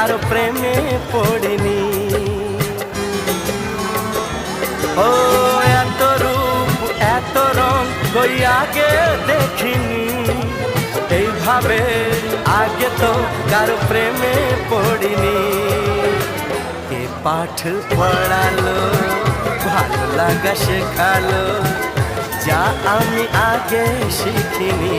কারো প্রেমে পড়িনি। ও এত রূপ এত রং কই আগে দেখিনি, এইভাবে আগে তো কারো প্রেমে পড়িনি। কে পাঠ পড়ালো, ভালো লাগা শেখালো, যা আমি আগে শিখিনি।